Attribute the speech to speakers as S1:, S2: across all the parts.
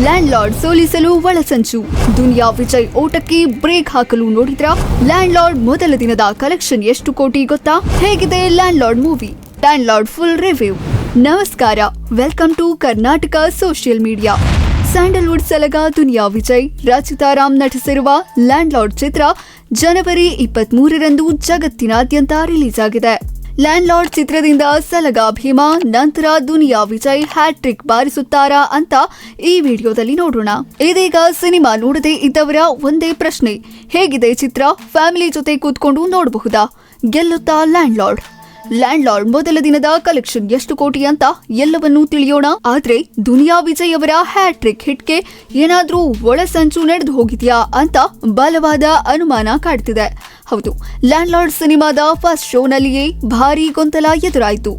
S1: Land lord ಸೋಲಿಸಲು ಒಳಸಂಚು. Duniya Vijay ಓಟಕ್ಕೆ break ಹಾಕಲು ನೋಡಿದ್ರ? ಲ್ಯಾಂಡ್ ಲಾರ್ಡ್ ಮೊದಲ ದಿನದ ಕಲೆಕ್ಷನ್ ಎಷ್ಟು ಕೋಟಿ ಗೊತ್ತಾ? ಹೇಗಿದೆ Landlord movie? Landlord full review. ನಮಸ್ಕಾರ, welcome to Karnataka social media. Sandalwood Salaga Duniya Vijay, Rachita Ram Landlord ಲಾರ್ಡ್ ಚಿತ್ರ ಜನವರಿ 23ರಂದು ಜಗತ್ತಿನಾದ್ಯಂತ ರಿಲೀಸ್ ಆಗಿದೆ. ಲ್ಯಾಂಡ್ ಲಾರ್ಡ್ ಚಿತ್ರದಿಂದ ಸಲಗ ಭೀಮಾ, ನಂತರ ದುನಿಯಾ ವಿಜಯ್ ಹ್ಯಾಟ್ರಿಕ್ ಬಾರಿಸುತ್ತಾರಾ ಅಂತ ಈ ವಿಡಿಯೋದಲ್ಲಿ ನೋಡೋಣ. ಇದೀಗ ಸಿನಿಮಾ ನೋಡದೇ ಇದ್ದವರ ಒಂದೇ ಪ್ರಶ್ನೆ, ಹೇಗಿದೆ ಚಿತ್ರ? ಫ್ಯಾಮಿಲಿ ಜೊತೆ ಕೂತ್ಕೊಂಡು ನೋಡಬಹುದಾ? ಗೆಲ್ಲುತ್ತಾ ಲ್ಯಾಂಡ್ ಲಾರ್ಡ್? ಲ್ಯಾಂಡ್ ಲಾರ್ಡ್ ಮೊದಲ ದಿನದ ಕಲೆಕ್ಷನ್ ಎಷ್ಟು ಕೋಟಿ ಅಂತ ಎಲ್ಲವನ್ನೂ ತಿಳಿಯೋಣ. ಆದ್ರೆ ದುನಿಯಾ ವಿಜಯ್ ಅವರ ಹ್ಯಾಟ್ರಿಕ್ ಹಿಟ್ಗೆ ಏನಾದ್ರೂ ಒಳಸಂಚು ನಡೆದು ಹೋಗಿದ್ಯಾ ಅಂತ ಬಲವಾದ ಅನುಮಾನ ಕಾಡ್ತಿದೆ. ಹೌದು, ಲ್ಯಾಂಡ್ ಲಾರ್ಡ್ ಸಿನಿಮಾದ ಫಸ್ಟ್ ಶೋನಲ್ಲಿಯೇ ಭಾರೀ ಗೊಂದಲ ಎದುರಾಯಿತು.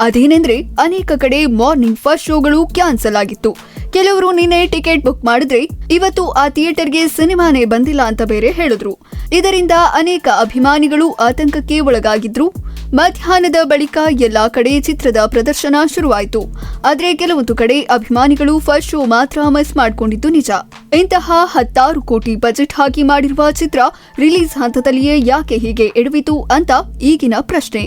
S1: ಅದೇನೆಂದ್ರೆ, ಅನೇಕ ಕಡೆ ಮಾರ್ನಿಂಗ್ ಫಸ್ಟ್ ಶೋಗಳು ಕ್ಯಾನ್ಸಲ್ ಆಗಿತ್ತು. ಕೆಲವರು ನಿನ್ನೆ ಟಿಕೆಟ್ ಬುಕ್ ಮಾಡಿದ್ರೆ ಇವತ್ತು ಆ ಥಿಯೇಟರ್ಗೆ ಸಿನಿಮಾನೇ ಬಂದಿಲ್ಲ ಅಂತ ಬೇರೆ ಹೇಳಿದ್ರು. ಇದರಿಂದ ಅನೇಕ ಅಭಿಮಾನಿಗಳು ಆತಂಕಕ್ಕೆ ಒಳಗಾಗಿದ್ರು. ಮಧ್ಯಾಹ್ನದ ಬಳಿಕ ಎಲ್ಲಾ ಕಡೆ ಚಿತ್ರದ ಪ್ರದರ್ಶನ ಶುರುವಾಯಿತು. ಆದ್ರೆ ಕೆಲವೊಂದು ಕಡೆ ಅಭಿಮಾನಿಗಳು ಫಸ್ಟ್ ಶೋ ಮಾತ್ರ ಮಿಸ್ ಮಾಡ್ಕೊಂಡಿದ್ದು ನಿಜ. ಇಂತಹ 16 ಕೋಟಿ ಬಜೆಟ್ ಹಾಕಿ ಮಾಡಿರುವ ಚಿತ್ರ ರಿಲೀಸ್ ಹಂತದಲ್ಲಿಯೇ ಯಾಕೆ ಹೀಗೆ ಎಡವಿತು ಅಂತ ಈಗಿನ ಪ್ರಶ್ನೆ.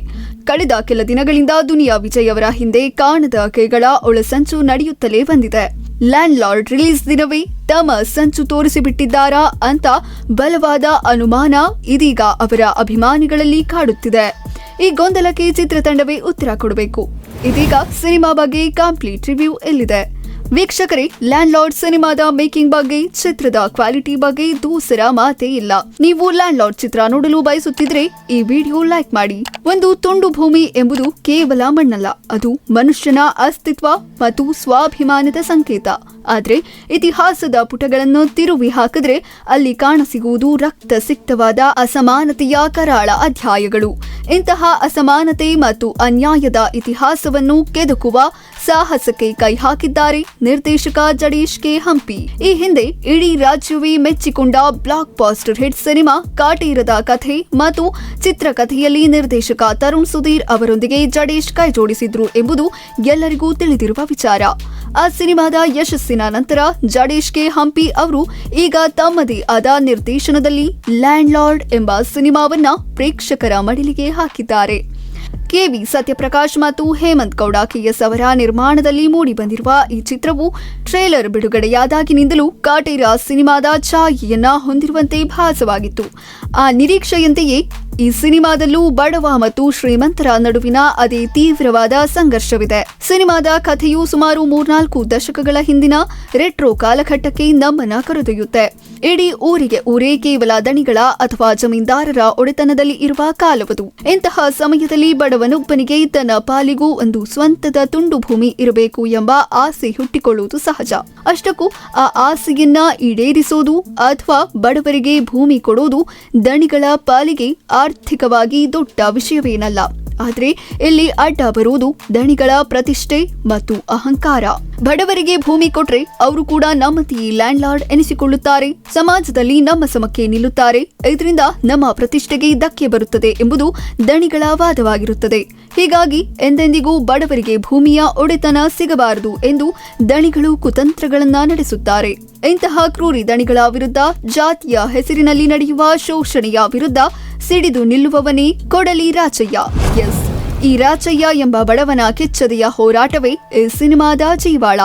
S1: ಕಳೆದ ಕೆಲ ದಿನಗಳಿಂದ ದುನಿಯಾ ವಿಜಯ್ ಅವರ ಹಿಂದೆ ಕಾಣದ ಕೈಗಳ ಒಳಸಂಚು ನಡೆಯುತ್ತಲೇ ಬಂದಿದೆ. ಲ್ಯಾಂಡ್ ಲಾರ್ಡ್ ರಿಲೀಸ್ ದಿನವೇ ತಮ್ಮ ಸಂಚು ತೋರಿಸಿಬಿಟ್ಟಿದ್ದಾರಾ ಅಂತ ಬಲವಾದ ಅನುಮಾನ ಇದೀಗ ಅವರ ಅಭಿಮಾನಿಗಳಲ್ಲಿ ಕಾಡುತ್ತಿದೆ. ಈ ಗೊಂದಲಕ್ಕೆ ಚಿತ್ರತಂಡವೇ ಉತ್ತರ ಕೊಡಬೇಕು. ಇದೀಗ ಸಿನಿಮಾ ಬಗ್ಗೆ ಕಂಪ್ಲೀಟ್ ರಿವ್ಯೂ ಎಲ್ಲಿದೆ. ವೀಕ್ಷಕರೇ, ಲ್ಯಾಂಡ್ ಲಾರ್ಡ್ ಸಿನಿಮಾದ ಮೇಕಿಂಗ್ ಬಗ್ಗೆ, ಚಿತ್ರದ ಕ್ವಾಲಿಟಿ ಬಗ್ಗೆ ದೂಸರ ಮಾತೇ ಇಲ್ಲ. ನೀವು ಲ್ಯಾಂಡ್ ಲಾರ್ಡ್ ಚಿತ್ರ ನೋಡಲು ಬಯಸುತ್ತಿದ್ರೆ ಈ ವಿಡಿಯೋ ಲೈಕ್ ಮಾಡಿ. ಒಂದು ತುಂಡು ಭೂಮಿ ಎಂಬುದು ಕೇವಲ ಮಣ್ಣಲ್ಲ, ಅದು ಮನುಷ್ಯನ ಅಸ್ತಿತ್ವ ಮತ್ತು ಸ್ವಾಭಿಮಾನದ ಸಂಕೇತ. ಆದ್ರೆ ಇತಿಹಾಸದ ಪುಟಗಳನ್ನು ತಿರುವಿ ಹಾಕಿದ್ರೆ ಅಲ್ಲಿ ಕಾಣಸಿಗುವುದು ರಕ್ತಸಿಕ್ತವಾದ ಅಸಮಾನತೆಯ ಕರಾಳ ಅಧ್ಯಾಯಗಳು. ಇಂತಹ ಅಸಮಾನತೆ ಮತ್ತು ಅನ್ಯಾಯದ ಇತಿಹಾಸವನ್ನು ಕೆದಕುವ ಸಾಹಸಕ್ಕೆ ಕೈ ಹಾಕಿದ್ದಾರೆ ನಿರ್ದೇಶಕ ಜಡೇಶ್ ಕೆ ಹಂಪಿ. ಈ ಹಿಂದೆ ಇಡೀ ರಾಜ್ಯವೇ ಮೆಚ್ಚಿಕೊಂಡ ಬ್ಲಾಕ್ ಬಾಸ್ಟರ್ ಹಿಟ್ ಸಿನಿಮಾ ಕಾಟೇರದ ಕಥೆ ಮತ್ತು ಚಿತ್ರಕಥೆಯಲ್ಲಿ ನಿರ್ದೇಶಕ ತರುಣ್ ಸುಧೀರ್ ಅವರೊಂದಿಗೆ ಜಡೇಶ್ ಕೈ ಜೋಡಿಸಿದ್ರು ಎಂಬುದು ಎಲ್ಲರಿಗೂ ತಿಳಿದಿರುವ ವಿಚಾರ. ಆ ಸಿನಿಮಾದ ಯಶಸ್ಸಿನ ನಂತರ ಜಡೇಶ್ ಕೆ ಹಂಪಿ ಅವರು ಈಗ ತಮ್ಮದೇ ಆದ ನಿರ್ದೇಶನದಲ್ಲಿ ಲ್ಯಾಂಡ್ ಲಾರ್ಡ್ ಎಂಬ ಸಿನಿಮಾವನ್ನ ಪ್ರೇಕ್ಷಕರ ಮಡಿಲಿಗೆ ಹಾಕಿದ್ದಾರೆ. ಕೆವಿ ಸತ್ಯಪ್ರಕಾಶ್ ಮತ್ತು ಹೇಮಂತ್ ಗೌಡ ಕೆಎಸ್ ಅವರ ನಿರ್ಮಾಣದಲ್ಲಿ ಮೂಡಿಬಂದಿರುವ ಈ ಚಿತ್ರವು ಟ್ರೇಲರ್ ಬಿಡುಗಡೆಯಾದಾಗಿನಿಂದಲೂ ಕಾಟೇರ ಸಿನಿಮಾದ ಛಾಯೆಯನ್ನ ಹೊಂದಿರುವಂತೆ ಭಾಸವಾಗಿತ್ತು. ಆ ನಿರೀಕ್ಷೆಯಂತೆಯೇ ಈ ಸಿನಿಮಾದಲ್ಲೂ ಬಡವ ಮತ್ತು ಶ್ರೀಮಂತರ ನಡುವಿನ ಅದೇ ತೀವ್ರವಾದ ಸಂಘರ್ಷವಿದೆ. ಸಿನಿಮಾದ ಕಥೆಯು ಸುಮಾರು 3-4 ದಶಕಗಳ ಹಿಂದಿನ ರೆಟ್ರೋ ಕಾಲಘಟ್ಟಕ್ಕೆ ನಮ್ಮನ್ನ ಕರೆದೊಯ್ಯುತ್ತೆ. ಇಡೀ ಊರೇ ಕೇವಲ ದಣಿಗಳ ಅಥವಾ ಜಮೀನ್ದಾರರ ಒಡೆತನದಲ್ಲಿ ಇರುವ ಕಾಲವದು. ಇಂತಹ ಸಮಯದಲ್ಲಿ ಬಡವನೊಬ್ಬನಿಗೆ ತನ್ನ ಪಾಲಿಗೂ ಒಂದು ಸ್ವಂತದ ತುಂಡು ಭೂಮಿ ಇರಬೇಕು ಎಂಬ ಆಸೆ ಹುಟ್ಟಿಕೊಳ್ಳುವುದು ಸಹಜ. ಅಷ್ಟಕ್ಕೂ ಆ ಆಸೆಯನ್ನ ಈಡೇರಿಸೋದು ಅಥವಾ ಬಡವರಿಗೆ ಭೂಮಿ ಕೊಡೋದು ದಣಿಗಳ ಪಾಲಿಗೆ ಆರ್ಥಿಕವಾಗಿ ದೊಡ್ಡ ವಿಷಯವೇನಲ್ಲ. ಆದ್ರೆ ಇಲ್ಲಿ ಅಡ್ಡ ಬರುವುದು ದಣಿಗಳ ಪ್ರತಿಷ್ಠೆ ಮತ್ತು ಅಹಂಕಾರ. ಬಡವರಿಗೆ ಭೂಮಿ ಕೊಟ್ರೆ ಅವರು ಕೂಡ ನಮ್ಮಂತೆಯೇ ಲ್ಯಾಂಡ್ ಲಾರ್ಡ್ ಎನಿಸಿಕೊಳ್ಳುತ್ತಾರೆ, ಸಮಾಜದಲ್ಲಿ ನಮ್ಮ ಸಮಕ್ಕೆ ನಿಲ್ಲುತ್ತಾರೆ, ಇದರಿಂದ ನಮ್ಮ ಪ್ರತಿಷ್ಠೆಗೆ ಧಕ್ಕೆ ಬರುತ್ತದೆ ಎಂಬುದು ದಣಿಗಳ ವಾದವಾಗಿರುತ್ತದೆ. ಹೀಗಾಗಿ ಎಂದೆಂದಿಗೂ ಬಡವರಿಗೆ ಭೂಮಿಯ ಒಡೆತನ ಸಿಗಬಾರದು ಎಂದು ದಣಿಗಳು ಕುತಂತ್ರಗಳನ್ನ ನಡೆಸುತ್ತಾರೆ. ಇಂತಹ ಕ್ರೂರಿ ದಣಿಗಳ ವಿರುದ್ಧ, ಜಾತಿಯ ಹೆಸರಿನಲ್ಲಿ ನಡೆಯುವ ಶೋಷಣೆಯ ವಿರುದ್ಧ ಸಿಡಿದು ನಿಲ್ಲುವವನೇ ಕೊಡಲಿ ರಾಚಯ್ಯ. ಎಸ್, ಈ ರಾಚಯ್ಯ ಎಂಬ ಬಡವನ ಕೆಚ್ಚದೆಯ ಹೋರಾಟವೇ ಈ ಸಿನಿಮಾದ ಜೀವಾಳ.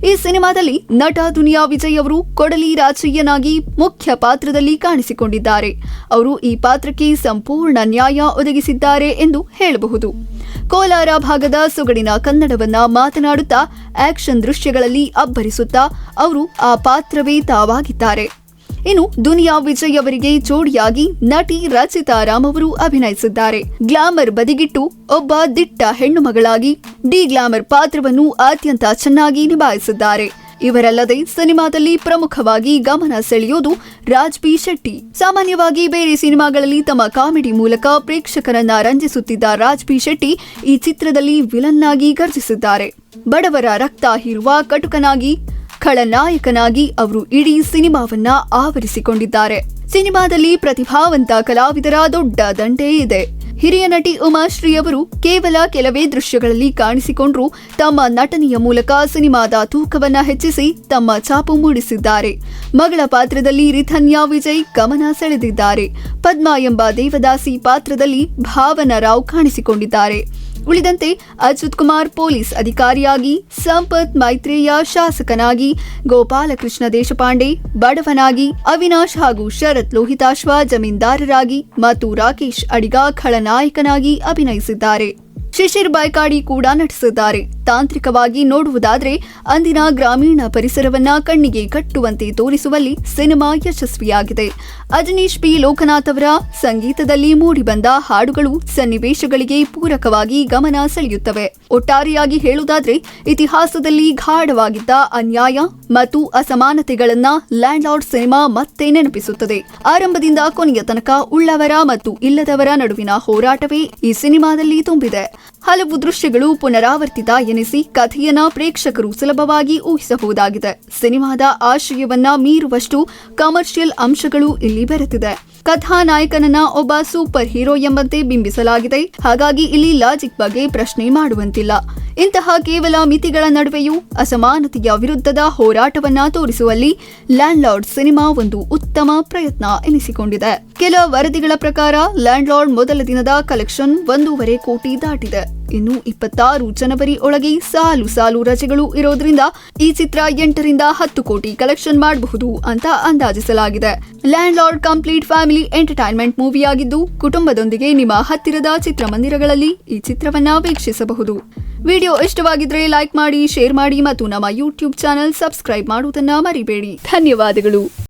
S1: ಈ ಸಿನಿಮಾದಲ್ಲಿ ನಟ ದುನಿಯಾ ವಿಜಯ್ ಅವರು ಕೊಡಲಿ ರಾಚಯ್ಯನಾಗಿ ಮುಖ್ಯ ಪಾತ್ರದಲ್ಲಿ ಕಾಣಿಸಿಕೊಂಡಿದ್ದಾರೆ. ಅವರು ಈ ಪಾತ್ರಕ್ಕೆ ಸಂಪೂರ್ಣ ನ್ಯಾಯ ಒದಗಿಸಿದ್ದಾರೆ ಎಂದು ಹೇಳಬಹುದು. ಕೋಲಾರ ಭಾಗದ ಸೊಗಡಿನ ಕನ್ನಡವನ್ನ ಮಾತನಾಡುತ್ತಾ ಆಕ್ಷನ್ ದೃಶ್ಯಗಳಲ್ಲಿ ಅಬ್ಬರಿಸುತ್ತಾ ಅವರು ಆ ಪಾತ್ರವೇ ತಾವಾಗಿದ್ದಾರೆ. ಇನ್ನು ದುನಿಯಾ ವಿಜಯ್ ಅವರಿಗೆ ಜೋಡಿಯಾಗಿ ನಟಿ ರಚಿತಾ ರಾಮ್ ಅವರು ಅಭಿನಯಿಸಿದ್ದಾರೆ. ಗ್ಲಾಮರ್ ಬದಿಗಿಟ್ಟು ಒಬ್ಬ ದಿಟ್ಟ ಹೆಣ್ಣು ಮಗಳಾಗಿ ಡಿ ಗ್ಲಾಮರ್ ಪಾತ್ರವನ್ನು ಅತ್ಯಂತ ಚೆನ್ನಾಗಿ ನಿಭಾಯಿಸಿದ್ದಾರೆ. ಇವರಲ್ಲದೆ ಸಿನಿಮಾದಲ್ಲಿ ಪ್ರಮುಖವಾಗಿ ಗಮನ ಸೆಳೆಯೋದು ರಾಜ್ ಬಿ ಶೆಟ್ಟಿ. ಸಾಮಾನ್ಯವಾಗಿ ಬೇರೆ ಸಿನಿಮಾಗಳಲ್ಲಿ ತಮ್ಮ ಕಾಮಿಡಿ ಮೂಲಕ ಪ್ರೇಕ್ಷಕರನ್ನ ರಂಜಿಸುತ್ತಿದ್ದ ರಾಜ್ ಬಿ ಶೆಟ್ಟಿ ಈ ಚಿತ್ರದಲ್ಲಿ ವಿಲನ್ ಆಗಿ ಗರ್ಜಿಸಿದ್ದಾರೆ. ಬಡವರ ರಕ್ತ ಹೀರುವ ಕಟುಕನಾಗಿ, ಖಳನಾಯಕನಾಗಿ ಅವರು ಇಡೀ ಸಿನಿಮಾವನ್ನ ಆವರಿಸಿಕೊಂಡಿದ್ದಾರೆ. ಸಿನಿಮಾದಲ್ಲಿ ಪ್ರತಿಭಾವಂತ ಕಲಾವಿದರ ದೊಡ್ಡ ದಂಡೇ ಇದೆ. ಹಿರಿಯ ನಟಿ ಉಮಾಶ್ರೀ ಅವರು ಕೇವಲ ಕೆಲವೇ ದೃಶ್ಯಗಳಲ್ಲಿ ಕಾಣಿಸಿಕೊಂಡ್ರು ತಮ್ಮ ನಟನೆಯ ಮೂಲಕ ಸಿನಿಮಾದ ತೂಕವನ್ನ ಹೆಚ್ಚಿಸಿ ತಮ್ಮ ಛಾಪು ಮೂಡಿಸಿದ್ದಾರೆ. ಮಗಳ ಪಾತ್ರದಲ್ಲಿ ರಿಥನ್ಯಾ ವಿಜಯ್ ಗಮನ ಸೆಳೆದಿದ್ದಾರೆ. ಪದ್ಮಾ ಎಂಬ ದೇವದಾಸಿ ಪಾತ್ರದಲ್ಲಿ ಭಾವನಾ ರಾವ್ ಕಾಣಿಸಿಕೊಂಡಿದ್ದಾರೆ. ಉಳಿದಂತೆ ಅಚ್ಯುತ್ ಕುಮಾರ್ ಪೊಲೀಸ್ ಅಧಿಕಾರಿಯಾಗಿ, ಸಂಪತ್ ಮೈತ್ರೇಯ ಶಾಸಕನಾಗಿ, ಗೋಪಾಲಕೃಷ್ಣ ದೇಶಪಾಂಡೆ ಬಡವನಾಗಿ, ಅವಿನಾಶ್ ಹಾಗೂ ಶರತ್ ಲೋಹಿತಾಶ್ವ ಜಮೀನ್ದಾರರಾಗಿ ಮತ್ತು ರಾಕೇಶ್ ಅಡಿಗ ಖಳನಾಯಕನಾಗಿ ಅಭಿನಯಿಸಿದ್ದಾರೆ. ಶಿಶಿರ್ ಬೈಕಾಡಿ ಕೂಡ ನಟಿಸಿದ್ದಾರೆ. ತಾಂತ್ರಿಕವಾಗಿ ನೋಡುವುದಾದ್ರೆ ಅಂದಿನ ಗ್ರಾಮೀಣ ಪರಿಸರವನ್ನ ಕಣ್ಣಿಗೆ ಕಟ್ಟುವಂತೆ ತೋರಿಸುವಲ್ಲಿ ಸಿನಿಮಾ ಯಶಸ್ವಿಯಾಗಿದೆ. ಅಜನೀಶ್ ಪಿ ಲೋಕನಾಥ್ ಅವರ ಸಂಗೀತದಲ್ಲಿ ಮೂಡಿಬಂದ ಹಾಡುಗಳು ಸನ್ನಿವೇಶಗಳಿಗೆ ಪೂರಕವಾಗಿ ಗಮನ ಸೆಳೆಯುತ್ತವೆ. ಒಟ್ಟಾರೆಯಾಗಿ ಹೇಳುವುದಾದ್ರೆ ಇತಿಹಾಸದಲ್ಲಿ ಗಾಢವಾಗಿದ್ದ ಅನ್ಯಾಯ ಮತ್ತು ಅಸಮಾನತೆಗಳನ್ನ ಲ್ಯಾಂಡ್ ಲಾರ್ಡ್ ಸಿನಿಮಾ ಮತ್ತೆ ನೆನಪಿಸುತ್ತದೆ. ಆರಂಭದಿಂದ ಕೊನೆಯ ತನಕ ಉಳ್ಳವರ ಮತ್ತು ಇಲ್ಲದವರ ನಡುವಿನ ಹೋರಾಟವೇ ಈ ಸಿನಿಮಾದಲ್ಲಿ ತುಂಬಿದೆ. ಹಲವು ದೃಶ್ಯಗಳು ಪುನರಾವರ್ತಿತ ಎನಿಸಿ ಕಥೆಯನ್ನ ಪ್ರೇಕ್ಷಕರು ಸುಲಭವಾಗಿ ಊಹಿಸಬಹುದಾಗಿದೆ. ಸಿನಿಮಾದ ಆಶಯವನ್ನ ಮೀರುವಷ್ಟು ಕಮರ್ಷಿಯಲ್ ಅಂಶಗಳು ಇಲ್ಲಿ ಬೆರೆತಿದೆ. ಕಥಾನಾಯಕನನ್ನ ಒಬ್ಬ ಸೂಪರ್ ಹೀರೋ ಎಂಬಂತೆ ಬಿಂಬಿಸಲಾಗಿದೆ. ಹಾಗಾಗಿ ಇಲ್ಲಿ ಲಾಜಿಕ್ ಬಗ್ಗೆ ಪ್ರಶ್ನೆ ಮಾಡುವಂತಿಲ್ಲ. ಇಂತಹ ಕೇವಲ ಮಿತಿಗಳ ನಡುವೆಯೂ ಅಸಮಾನತೆಯ ವಿರುದ್ಧದ ಹೋರಾಟವನ್ನ ತೋರಿಸುವಲ್ಲಿ ಲ್ಯಾಂಡ್ ಲಾರ್ಡ್ ಸಿನಿಮಾ ಒಂದು ಉತ್ತಮ ಪ್ರಯತ್ನ ಎನಿಸಿಕೊಂಡಿದೆ. ಕೆಲ ವರದಿಗಳ ಪ್ರಕಾರ ಲ್ಯಾಂಡ್ ಲಾರ್ಡ್ ಮೊದಲ ದಿನದ ಕಲೆಕ್ಷನ್ 1.5 ಕೋಟಿ ದಾಟಿದೆ. ಇನ್ನು 26 ಜನವರಿ ಒಳಗೆ ಸಾಲು ರಜೆಗಳು ಇರೋದ್ರಿಂದ ಈ ಚಿತ್ರ 8 ರಿಂದ 10 ಕೋಟಿ ಕಲೆಕ್ಷನ್ ಮಾಡಬಹುದು ಅಂತ ಅಂದಾಜಿಸಲಾಗಿದೆ. Landlord complete family entertainment ಮೂವಿಯಾಗಿದ್ದು ಕುಟುಂಬದೊಂದಿಗೆ ನಿಮ್ಮ ಹತ್ತಿರದ ಚಿತ್ರಮಂದಿರಗಳಲ್ಲಿ ಈ ಚಿತ್ರವನ್ನ ವೀಕ್ಷಿಸಬಹುದು. ವಿಡಿಯೋ ಇಷ್ಟವಾಗಿದ್ರೆ ಲೈಕ್ ಮಾಡಿ, ಶೇರ್ ಮಾಡಿ ಮತ್ತು ನಮ್ಮ ಯೂಟ್ಯೂಬ್ ಚಾನೆಲ್ ಸಬ್ಸ್ಕ್ರೈಬ್ ಮಾಡುವುದನ್ನ ಮರಿಬೇಡಿ. ಧನ್ಯವಾದಗಳು.